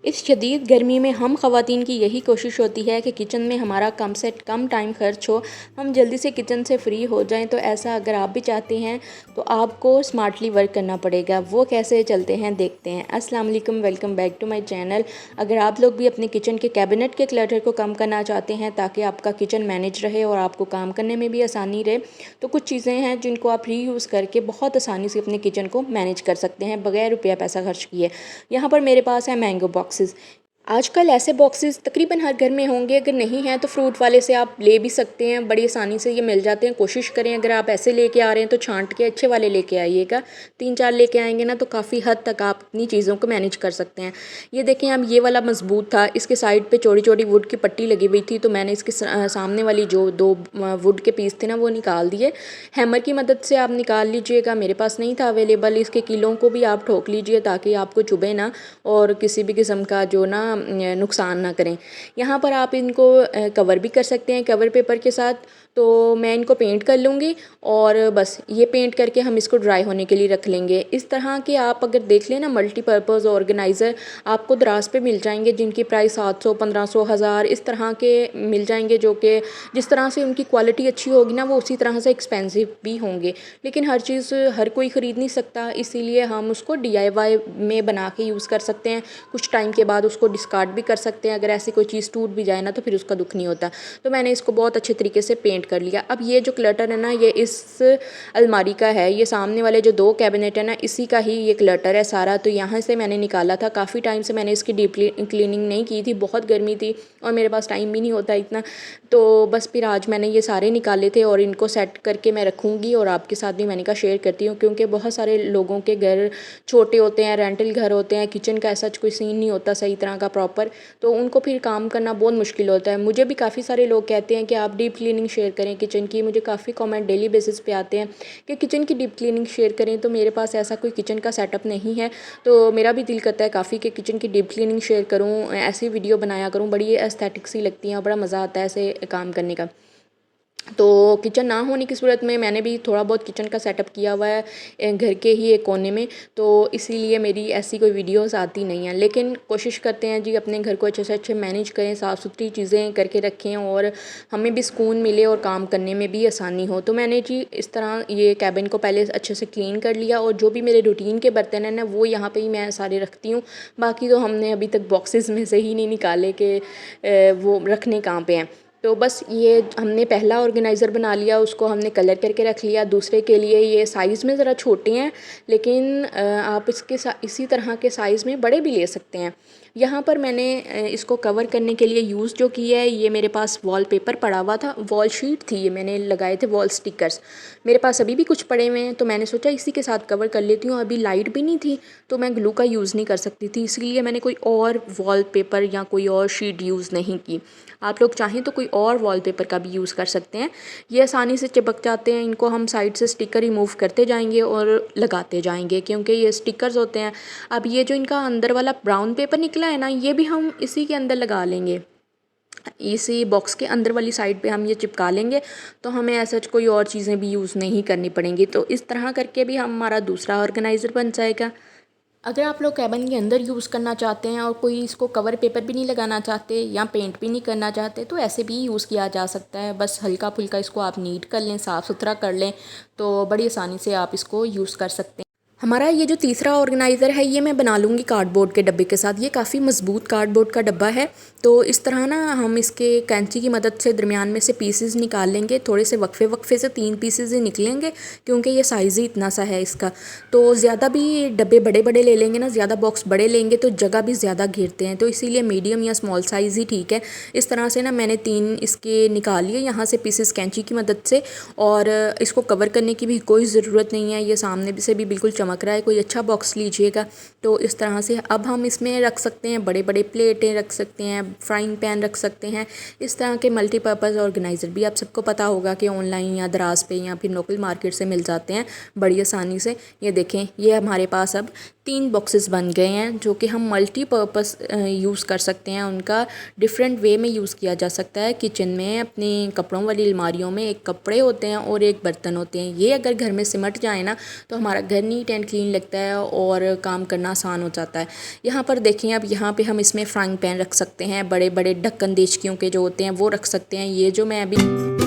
इस शदीद गर्मी में हम ख़वातीन की यही कोशिश होती है कि किचन में हमारा कम से कम टाइम खर्च हो, हम जल्दी से किचन से फ्री हो जाएं। तो ऐसा अगर आप भी चाहते हैं तो आपको स्मार्टली वर्क करना पड़ेगा। वो कैसे चलते हैं देखते हैं। अस्सलाम वालेकुम, welcome back to my channel. अगर आप लोग भी अपने किचन के कैबिनेट के क्लटर को कम करना चाहते हैं ताकि आपका किचन मैनेज रहे और आपको काम करने में भी आसानी रहे, तो कुछ चीज़ें हैं जिनको आप रीयूज़ करके बहुत आसानी से अपने किचन को मैनेज कर सकते हैं बगैर रुपया पैसा खर्च किए। यहाँ पर मेरे पास है मैंगो बॉक्सेस। आजकल ऐसे बॉक्सेस तकरीबन हर घर में होंगे, अगर नहीं हैं तो फ्रूट वाले से आप ले भी सकते हैं, बड़ी आसानी से ये मिल जाते हैं। कोशिश करें अगर आप ऐसे लेके आ रहे हैं तो छांट के अच्छे वाले लेके आइएगा। 3-4 लेके आएंगे ना तो काफ़ी हद तक आप अपनी चीज़ों को मैनेज कर सकते हैं। ये देखें, अब ये वाला मजबूत था, इसके साइड पे चौड़ी चौड़ी वुड की पट्टी लगी हुई थी, तो मैंने इसके सामने वाली जो 2 वुड के पीस थे ना वो निकाल दिए। हैमर की मदद से आप निकाल लीजिएगा, मेरे पास नहीं था अवेलेबल। इसके कीलों को भी आप ठोक लीजिए ताकि आपको चुभे ना और किसी भी किस्म का जो ना नुकसान ना करें। यहाँ पर आप इनको कवर भी कर सकते हैं कवर पेपर के साथ। तो मैं इनको पेंट कर लूँगी और बस ये पेंट करके हम इसको ड्राई होने के लिए रख लेंगे। इस तरह के आप अगर देख लें ना मल्टीपर्पज़ ऑर्गेनाइज़र आपको दराज पे मिल जाएंगे जिनकी प्राइस 700, 1500, 1000 इस तरह के मिल जाएंगे, जो कि जिस तरह से उनकी क्वालिटी अच्छी होगी ना वो उसी तरह से एक्सपेंसिव भी होंगे। लेकिन हर चीज़ हर कोई ख़रीद नहीं सकता, इसीलिए हम उसको DIY में बना के यूज़ कर सकते हैं। कुछ टाइम के बाद उसको डिस्कार्ड भी कर सकते हैं। अगर ऐसी कोई चीज़ टूट भी जाए ना तो फिर उसका दुख नहीं होता। तो मैंने इसको बहुत अच्छे तरीके से पेंट कर लिया। अब ये जो क्लटर है ना ये इस अलमारी का है, ये सामने वाले जो 2 कैबिनेट है ना इसी का ही ये क्लटर है सारा। तो यहाँ से मैंने निकाला था, काफ़ी टाइम से मैंने इसकी डीप क्लीनिंग नहीं की थी, बहुत गर्मी थी और मेरे पास टाइम भी नहीं होता इतना। तो बस फिर आज मैंने ये सारे निकाले थे और इनको सेट करके मैं रखूँगी और आपके साथ भी मैंने कहा शेयर करती हूँ, क्योंकि बहुत सारे लोगों के घर छोटे होते हैं, रेंटल घर होते हैं, किचन का ऐसा कोई सीन नहीं होता सही तरह का प्रॉपर, तो उनको फिर काम करना बहुत मुश्किल होता है। मुझे भी काफ़ी सारे लोग कहते हैं कि आप डीप क्लीनिंग शेयर करें किचन की। मुझे काफ़ी कमेंट डेली बेसिस पे आते हैं कि किचन की डीप क्लीनिंग शेयर करें, तो मेरे पास ऐसा कोई किचन का सेटअप नहीं है। तो मेरा भी दिल करता है काफ़ी कि किचन की डीप क्लीनिंग शेयर करूँ, ऐसी वीडियो बनाया करूँ, बड़ी एस्थेटिक सी लगती हैं और बड़ा मज़ा आता है ऐसे काम करने का। तो किचन ना होने की सूरत में मैंने भी थोड़ा बहुत किचन का सेटअप किया हुआ है घर के ही एक कोने में, तो इसीलिए मेरी ऐसी कोई वीडियोस आती नहीं हैं। लेकिन कोशिश करते हैं जी अपने घर को अच्छे से अच्छे मैनेज करें, साफ़ सुथरी चीज़ें करके रखें और हमें भी सुकून मिले और काम करने में भी आसानी हो। तो मैंने जी इस तरह ये कैबिन को पहले अच्छे से क्लीन कर लिया और जो भी मेरे रूटीन के बर्तन हैं ना वो यहाँ पर ही मैं सारे रखती हूँ। बाकी तो हमने अभी तक बॉक्सेस में से ही नहीं निकाले कि वो रखने कहाँ पर हैं। तो बस ये हमने पहला ऑर्गेनाइज़र बना लिया, उसको हमने कलर करके रख लिया। दूसरे के लिए ये साइज़ में ज़रा छोटे हैं, लेकिन आप इसके इसी तरह के साइज़ में बड़े भी ले सकते हैं। यहाँ पर मैंने इसको कवर करने के लिए यूज़ जो किया है, ये मेरे पास वॉलपेपर पड़ा हुआ था, वॉल शीट थी, ये मैंने लगाए थे वॉल स्टिकर्स। मेरे पास अभी भी कुछ पड़े हुए हैं तो मैंने सोचा इसी के साथ कवर कर लेती हूँ। अभी लाइट भी नहीं थी तो मैं ग्लू का यूज़ नहीं कर सकती थी, इसलिए मैंने कोई और वॉलपेपर या कोई और शीट यूज़ नहीं की। आप लोग चाहें तो कोई और वॉलपेपर का भी यूज़ कर सकते हैं, ये आसानी से चिपक जाते हैं। इनको हम साइड से स्टिकर रिमूव करते जाएंगे और लगाते जाएंगे क्योंकि ये स्टिकर्स होते हैं। अब ये जो इनका अंदर वाला ब्राउन पेपर निकला है ना, ये भी हम इसी के अंदर लगा लेंगे, इसी बॉक्स के अंदर वाली साइड पे हम ये चिपका लेंगे, तो हमें ऐसा कोई और चीज़ें भी यूज़ नहीं करनी पड़ेंगी। तो इस तरह करके भी हमारा दूसरा ऑर्गेनाइज़र बन जाएगा। अगर आप लोग कैबिन के अंदर यूज़ करना चाहते हैं और कोई इसको कवर पेपर भी नहीं लगाना चाहते या पेंट भी नहीं करना चाहते तो ऐसे भी यूज़ किया जा सकता है। बस हल्का फुल्का इसको आप नीट कर लें, साफ़ सुथरा कर लें, तो बड़ी आसानी से आप इसको यूज़ कर सकते हैं। हमारा ये जो तीसरा ऑर्गेनाइज़र है ये मैं बना लूँगी कार्डबोर्ड के डब्बे के साथ। ये काफ़ी मज़बूत कार्डबोर्ड का डब्बा है, तो इस तरह ना हम इसके कैंची की मदद से दरमियान में से पीसेस निकाल लेंगे। थोड़े से वक्फे से 3 पीसेस ही निकलेंगे क्योंकि ये साइज़ ही इतना सा है इसका। तो ज़्यादा भी डब्बे बड़े बड़े ले लेंगे ना, ज़्यादा बॉक्स बड़े लेंगे तो जगह भी ज़्यादा घेरते हैं, तो इसीलिए मीडियम या स्मॉल साइज़ ही ठीक है। इस तरह से ना मैंने 3 इसके निकाल लिए यहाँ से पीसेस कैंची की मदद से, और इसको कवर करने की भी कोई ज़रूरत नहीं है। ये सामने से भी बिल्कुल चमक रहा है। कोई अच्छा बॉक्स लीजिएगा। तो इस तरह से अब हम इसमें रख सकते हैं बड़े बड़े प्लेटें रख सकते हैं, फ्राइंग पैन रख सकते हैं। इस तरह के मल्टीपर्पज़ ऑर्गेनाइज़र भी आप सबको पता होगा कि ऑनलाइन या दराज पे या फिर लोकल मार्केट से मिल जाते हैं बड़ी आसानी से। ये देखें, ये हमारे पास अब 3 बॉक्सेस बन गए हैं जो कि हम मल्टीपर्पस यूज़ कर सकते हैं। उनका डिफरेंट वे में यूज़ किया जा सकता है। किचन में अपने कपड़ों वाली अलमारियों में एक कपड़े होते हैं और एक बर्तन होते हैं। ये अगर घर में सिमट जाए ना तो हमारा घर नीट एंड क्लीन लगता है और काम करना आसान हो जाता है। यहाँ पर देखें, अब यहाँ पे हम इसमें फ्राइंग पैन रख सकते हैं, बड़े बड़े ढक्कन देचकियों के जो होते हैं वो रख सकते हैं। ये जो मैं अभी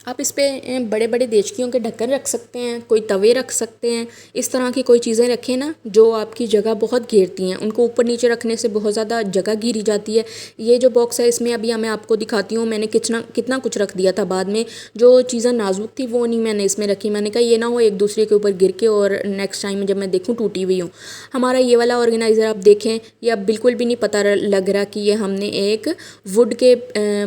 आप इस पे बड़े बड़े देचकियों के ढक्कन रख सकते हैं, कोई तवे रख सकते हैं। इस तरह की कोई चीज़ें रखें ना जो आपकी जगह बहुत घेरती हैं, उनको ऊपर नीचे रखने से बहुत ज़्यादा जगह घिरी जाती है। ये जो बॉक्स है इसमें अभी मैं आपको दिखाती हूँ, मैंने कितना कुछ रख दिया था। बाद में जो चीज़ें नाजुक थी वो नहीं मैंने इसमें रखी। मैंने कहा ये ना हो एक दूसरे के ऊपर गिर के और नेक्स्ट टाइम जब मैं देखूँ टूटी हुई हूँ। हमारा ये वाला ऑर्गेनाइज़र आप देखें, ये अब बिल्कुल भी नहीं पता लग रहा कि ये हमने एक वुड के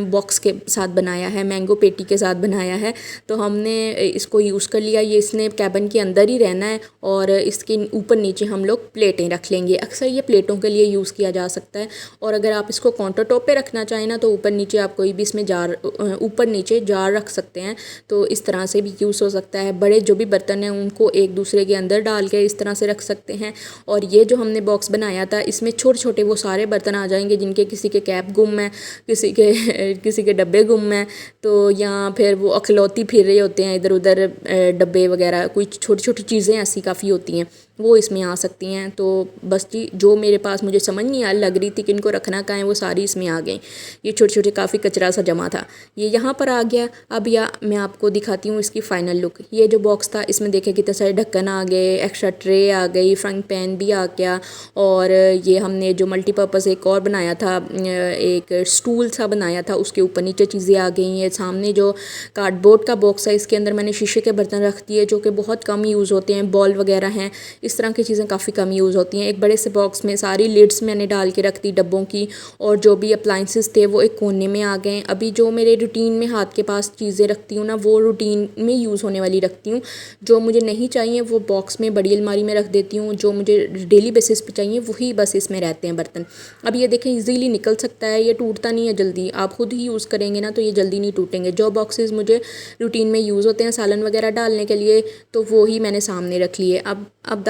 बॉक्स के साथ बनाया है, मैंगो पेटी के साथ बनाया है। तो हमने इसको यूज़ कर लिया। ये इसने कैबिन के अंदर ही रहना है और इसके ऊपर नीचे हम लोग प्लेटें रख लेंगे। अक्सर ये प्लेटों के लिए यूज़ किया जा सकता है। और अगर आप इसको काउंटर टॉप पे रखना चाहें ना तो ऊपर नीचे आप कोई भी इसमें जार ऊपर नीचे जार रख सकते हैं। तो इस तरह से भी यूज़ हो सकता है। बड़े जो भी बर्तन हैं उनको एक दूसरे के अंदर डाल के इस तरह से रख सकते हैं। और ये जो हमने बॉक्स बनाया था इसमें छोटे छोटे वो सारे बर्तन आ जाएंगे जिनके किसी के कैप गुम है, किसी के डब्बे गुम हैं, तो या फिर वो अखलौती फिर रहे होते हैं इधर उधर, डब्बे वगैरह, कोई छोटी छोटी चीज़ें ऐसी काफ़ी होती हैं वो इसमें आ सकती हैं। तो बस जी जो मेरे पास मुझे समझ नहीं आ लग रही थी कि इनको रखना कहाँ है वो सारी इसमें आ गई। ये छोटे छोटे काफ़ी कचरा सा जमा था, ये यहाँ पर आ गया। अब या मैं आपको दिखाती हूँ इसकी फ़ाइनल लुक। ये जो बॉक्स था इसमें देखें कितने सारे ढक्कन आ गए, एक्स्ट्रा ट्रे आ गई, फ्राइंग पैन भी आ गया। और ये हमने जो मल्टीपर्पज़ एक और बनाया था, एक स्टूल सा बनाया था, उसके ऊपर नीचे चीज़ें आ गई हैं। सामने जो कार्डबोर्ड का बॉक्स है इसके अंदर मैंने शीशे के बर्तन रख दिए जो कि बहुत कम यूज़ होते हैं, बॉल वगैरह हैं, इस तरह की चीज़ें काफ़ी कम यूज़ होती हैं। एक बड़े से बॉक्स में सारी लिड्स मैंने डाल के रख दी डब्बों की, और जो भी अप्लाइंसेस थे वो एक कोने में आ गए। अभी जो मेरे रूटीन में हाथ के पास चीज़ें रखती हूँ ना वो रूटीन में यूज़ होने वाली रखती हूँ। जो मुझे नहीं चाहिए वो बॉक्स में बड़ी अलमारी में रख देती हूँ, जो मुझे डेली बेसिस पे चाहिए वही बस इसमें रहते हैं बर्तन। अब ये देखें ईजीली निकल सकता है, ये टूटता नहीं है जल्दी। आप खुद ही यूज़ करेंगे ना तो ये जल्दी नहीं टूटेंगे। जो बॉक्सेस मुझे रूटीन में यूज़ होते हैं सालन वगैरह डालने के लिए तो वो ही मैंने सामने रख लिए। अब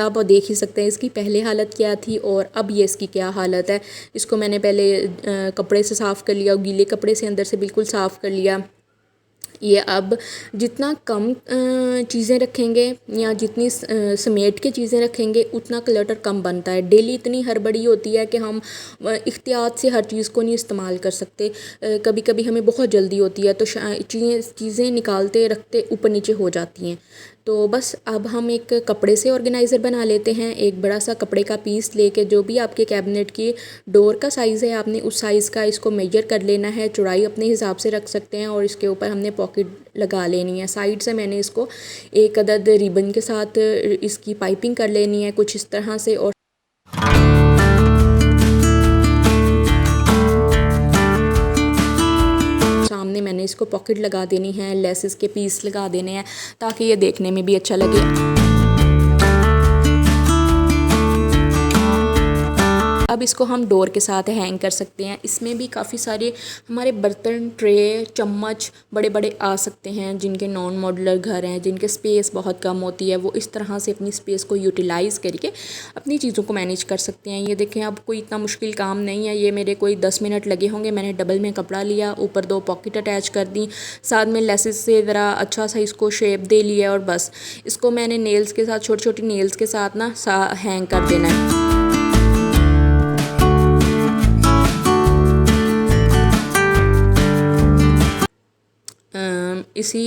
आप देख ही सकते हैं इसकी पहले हालत क्या थी और अब ये इसकी क्या हालत है। इसको मैंने पहले कपड़े से साफ़ कर लिया, गीले कपड़े से अंदर से बिल्कुल साफ़ कर लिया। ये अब जितना कम चीज़ें रखेंगे या जितनी समेट के चीज़ें रखेंगे उतना क्लटर कम बनता है। डेली इतनी हड़बड़ी होती है कि हम इख्तियात से हर चीज़ को नहीं इस्तेमाल कर सकते। कभी कभी हमें बहुत जल्दी होती है तो चीज़ें निकालते रखते ऊपर नीचे हो जाती हैं। तो बस अब हम एक कपड़े से ऑर्गेनाइज़र बना लेते हैं। एक बड़ा सा कपड़े का पीस लेके जो भी आपके कैबिनेट की डोर का साइज़ है आपने उस साइज़ का इसको मेजर कर लेना है। चौड़ाई अपने हिसाब से रख सकते हैं और इसके ऊपर हमने पॉकेट लगा लेनी है। साइड से मैंने इसको एक अदद रिबन के साथ इसकी पाइपिंग कर लेनी है कुछ इस तरह से। और सामने मैंने इसको पॉकेट लगा देनी है, लेसेस के पीस लगा देने हैं ताकि ये देखने में भी अच्छा लगे। अब इसको हम डोर के साथ हैंग कर सकते हैं। इसमें भी काफ़ी सारे हमारे बर्तन, ट्रे, चम्मच बड़े बड़े आ सकते हैं जिनके नॉन मॉड्यूलर घर हैं, जिनके स्पेस बहुत कम होती है। वो इस तरह से अपनी स्पेस को यूटिलाइज़ करके अपनी चीज़ों को मैनेज कर सकते हैं। ये देखें अब कोई इतना मुश्किल काम नहीं है। ये मेरे कोई 10 मिनट लगे होंगे। मैंने डबल में कपड़ा लिया, ऊपर 2 पॉकेट अटैच कर दी, साथ में लेसेस से ज़रा अच्छा सा इसको शेप दे लिया और बस इसको मैंने नेल्स के साथ, छोटी छोटी नेल्स के साथ ना हैंग कर देना है इसी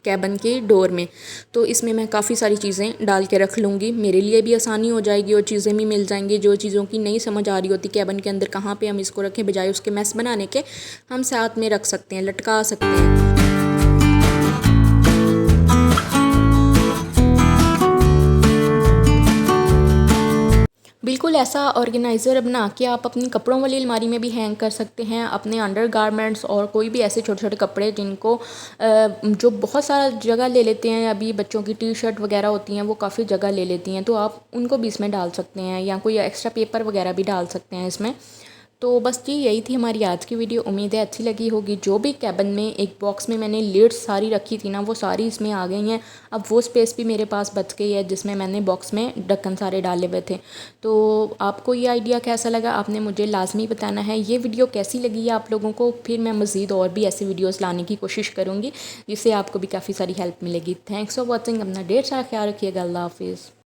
कैबिन के डोर में। तो इसमें मैं काफ़ी सारी चीज़ें डाल के रख लूँगी, मेरे लिए भी आसानी हो जाएगी और चीज़ें भी मिल जाएंगी। जो चीज़ों की नहीं समझ आ रही होती कैबिन के अंदर कहाँ पे हम इसको रखें, बजाय उसके मैस बनाने के हम साथ में रख सकते हैं, लटका सकते हैं। बिल्कुल ऐसा ऑर्गेनाइज़र बना के आप अपनी कपड़ों वाली अलमारी में भी हैंग कर सकते हैं। अपने अंडर गारमेंट्स और कोई भी ऐसे छोटे छोटे कपड़े जिनको जो बहुत सारा जगह ले लेते हैं, अभी बच्चों की टी शर्ट वगैरह होती हैं वो काफ़ी जगह ले लेती हैं, तो आप उनको भी इसमें डाल सकते हैं या कोई एक्स्ट्रा पेपर वगैरह भी डाल सकते हैं इसमें। तो बस जी यही थी हमारी आज की वीडियो। उम्मीद है अच्छी लगी होगी। जो भी कैबिन में एक बॉक्स में मैंने लीड्स सारी रखी थी ना, वो सारी इसमें आ गई हैं। अब वो स्पेस भी मेरे पास बच गई है जिसमें मैंने बॉक्स में ढक्कन सारे डाले हुए थे। तो आपको ये आइडिया कैसा लगा आपने मुझे लाजमी बताना है। ये वीडियो कैसी लगी है आप लोगों को, फिर मैं मज़ीद और भी ऐसी वीडियोज़ लाने की कोशिश करूँगी जिससे आपको भी काफ़ी सारी हेल्प मिलेगी। Thanks for watching. अपना ढेर सारा ख्याल रखिएगा। अल्लाह हाफिज़।